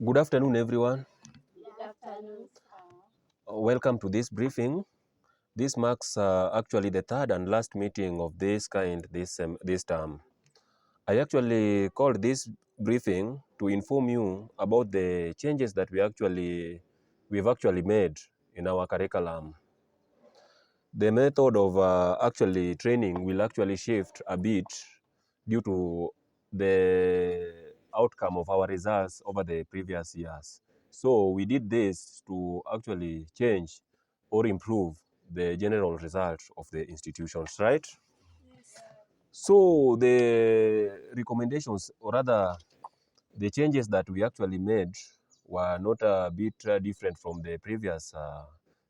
Good afternoon, everyone. Good afternoon, sir. Welcome to this briefing. This marks actually the third and last meeting of this kind this term. I actually called this briefing to inform you about the changes that we've actually made in our curriculum. The method of actually training will actually shift a bit due to the outcome of our results over the previous years. So we did this to actually change or improve the general result of the institutions, right? Yes. So the recommendations, or rather the changes that we actually made, were not a bit different from the previous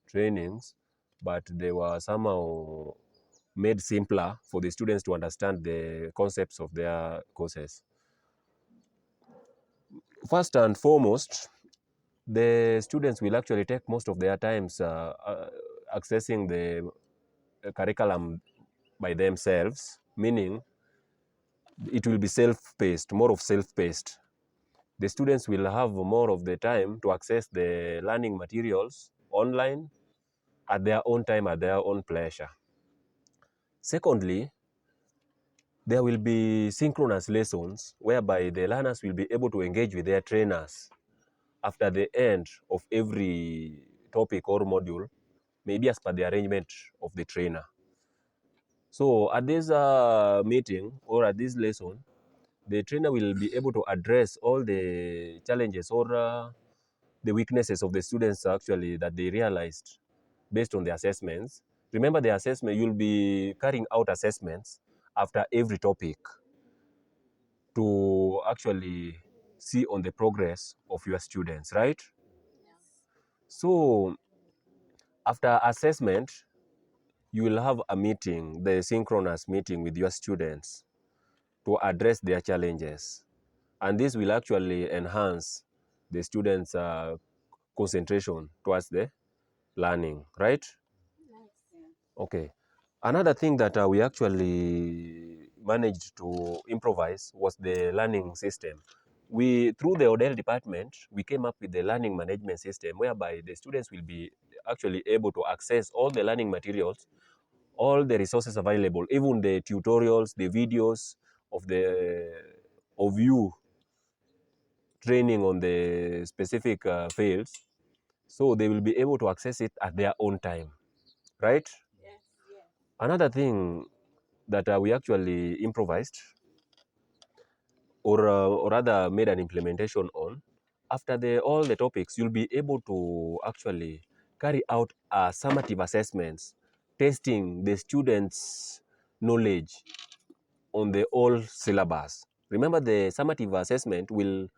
trainings, but they were somehow made simpler for the students to understand the concepts of their courses. First and foremost, the students will actually take most of their times accessing the curriculum by themselves, meaning it will be self-paced, more of self-paced. The students will have more of the time to access the learning materials online at their own time, at their own pleasure. Secondly, there will be synchronous lessons whereby the learners will be able to engage with their trainers after the end of every topic or module, maybe as per the arrangement of the trainer. So at this meeting or at this lesson, the trainer will be able to address all the challenges or the weaknesses of the students actually that they realized based on the assessments. Remember the assessment, you'll be carrying out assessments after every topic to actually see on the progress of your students, right? Yes. So after assessment, you will have a meeting, the synchronous meeting with your students to address their challenges. And this will actually enhance the students' concentration towards the learning, right? Yes. Okay. Another thing that we actually managed to improvise was the learning system. Through the Odell department, we came up with the learning management system whereby the students will be actually able to access all the learning materials, all the resources available, even the tutorials, the videos of you training on the specific fields. So they will be able to access it at their own time, right? Yes. Yes. Another thing that we actually improvised or rather made an implementation on, after all the topics, you'll be able to actually carry out summative assessments, testing the students' knowledge on the whole syllabus. Remember, the summative assessment will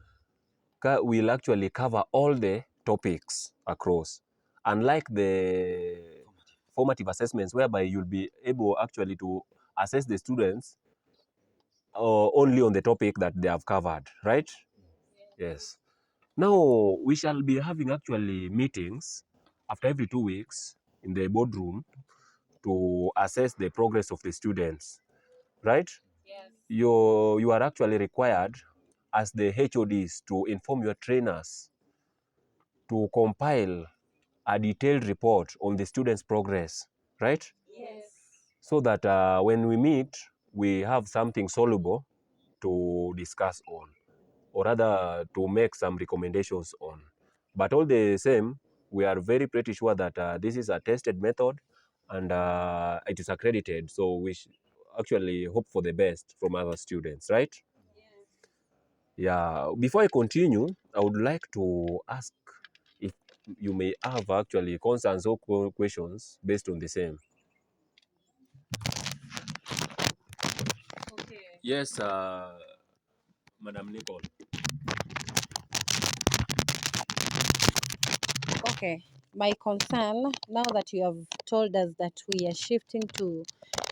actually cover all the topics across, unlike the formative assessments whereby you'll be able actually to assess the students only on the topic that they have covered, right? Yes. Now, we shall be having actually meetings after every 2 weeks in the boardroom to assess the progress of the students, right? Yes. You are actually required as the HODs to inform your trainers to compile a detailed report on the students' progress, right? Yes. So that when we meet, we have something soluble to discuss on, or rather to make some recommendations on. But all the same, we are very pretty sure that this is a tested method and it is accredited. So we actually hope for the best from our students, right? Yes. Yeah. Before I continue, I would like to ask if you may have actually concerns or questions based on the same. Okay. Yes, Madam Nicole. Okay. My concern, now that you have told us that we are shifting to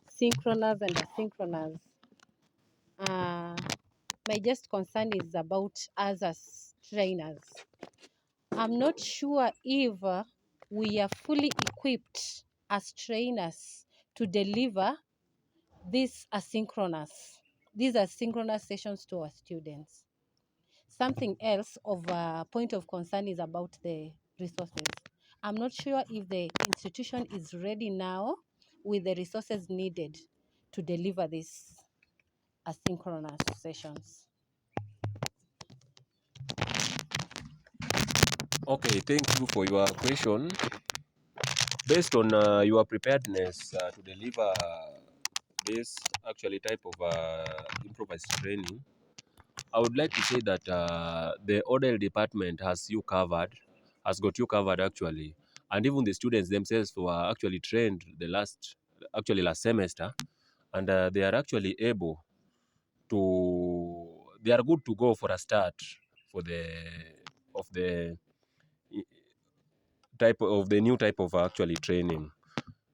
synchronous and asynchronous, uh, my just concern is about us as trainers. I'm not sure if we are fully equipped as trainers to deliver this asynchronous, these asynchronous sessions to our students. something else of a point of concern is about the resources. I'm not sure if the institution is ready now with the resources needed to deliver these asynchronous sessions. Okay, thank you for your question. Based on your preparedness to deliver this actually type of improvised training, I would like to say that the ODL department has got you covered actually, and even the students themselves were actually trained last semester, and they are actually able they are good to go for a start for the the new type of actually training.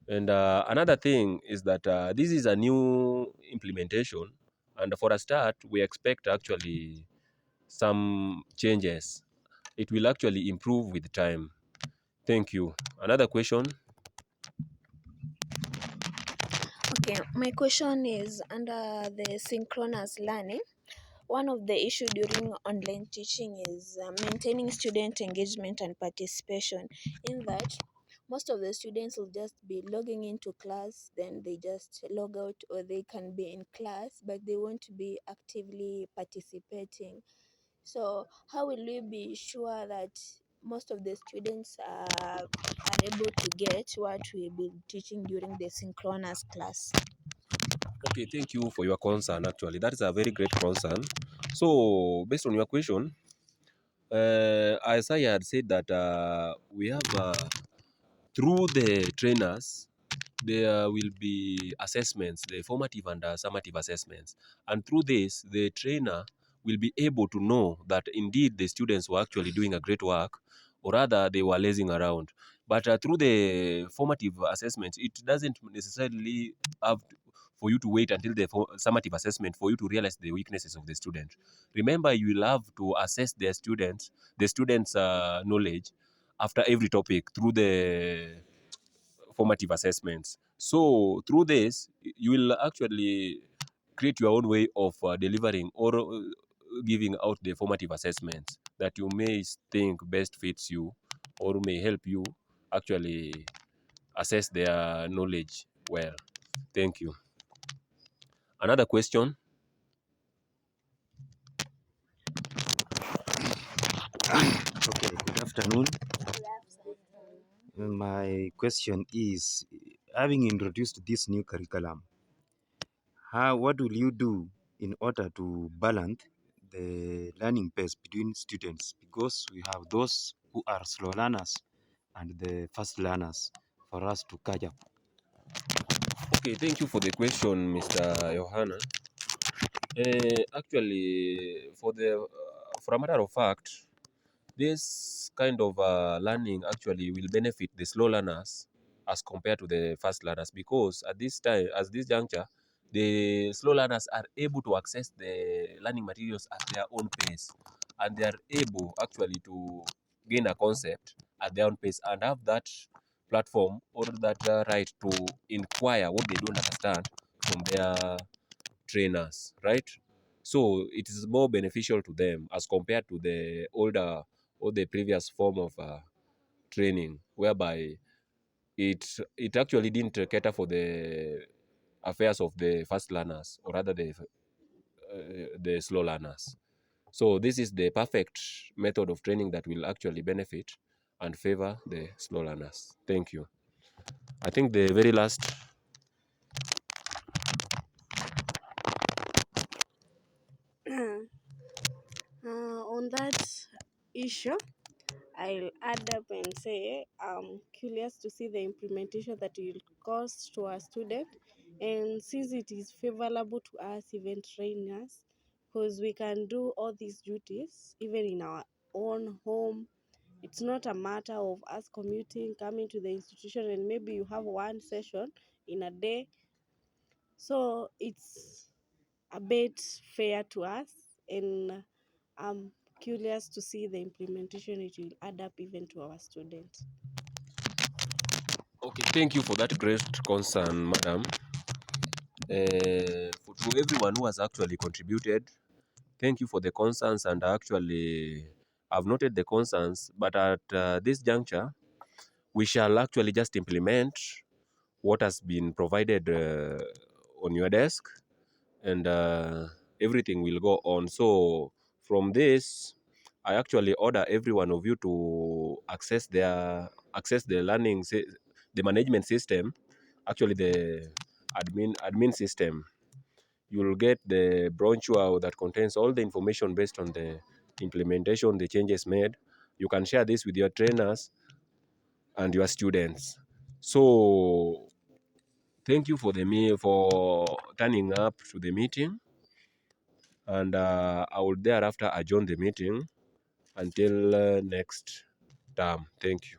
And another thing is that this is a new implementation, and for a start, we expect actually some changes. It will actually improve with time. Thank you. Another question? Okay, my question is under the synchronous learning. One of the issue during online teaching is maintaining student engagement and participation. In that, most of the students will just be logging into class, then they just log out, or they can be in class, but they won't be actively participating. So, how will we be sure that most of the students are able to get what we'll be teaching during the synchronous class? Okay, thank you for your concern. Actually, that is a very great concern. So, based on your question, as I had said that we have through the trainers, there will be assessments, the formative and summative assessments. And through this, the trainer will be able to know that indeed the students were actually doing a great work, or rather they were lazing around. But through the formative assessments, it doesn't necessarily have for you to wait until the summative assessment for you to realize the weaknesses of the student. Remember, you will have to assess the students' knowledge after every topic through the formative assessments. So through this, you will actually create your own way of delivering or giving out the formative assessments that you may think best fits you or may help you actually assess their knowledge well. Thank you. Another question? Okay, good afternoon. My question is, having introduced this new curriculum, what will you do in order to balance the learning pace between students? Because we have those who are slow learners and the fast learners for us to catch up. Okay, thank you for the question, Mr. Johanna. Actually, for a matter of fact, this kind of learning actually will benefit the slow learners as compared to the fast learners, because at this juncture, the slow learners are able to access the learning materials at their own pace, and they are able actually to gain a concept at their own pace and have that platform or that right to inquire what they don't understand from their trainers, right? So it is more beneficial to them as compared to the older or the previous form of training, whereby it actually didn't cater for the affairs of the fast learners, or rather the slow learners. So this is the perfect method of training that will actually benefit and favor the slow learners. Thank you. I think the very last. On that issue, I'll add up and say I'm curious to see the implementation that will cost to our student, and since it is favorable to us event trainers, because we can do all these duties even in our own home. It's not a matter of us commuting, coming to the institution, and maybe you have one session in a day. So it's a bit fair to us, and I'm curious to see the implementation it will add up even to our students. Okay, thank you for that great concern, madam. To everyone who has actually contributed, thank you for the concerns, and actually I've noted the concerns, but at this juncture, we shall actually just implement what has been provided on your desk, and everything will go on. So from this, I actually order every one of you to access the the management system, actually the admin system. You'll get the brochure that contains all the information based on the implementation, the changes made. You can share this with your trainers and your students. So thank you for for turning up to the meeting, and I will thereafter adjourn the meeting until next term. Thank you.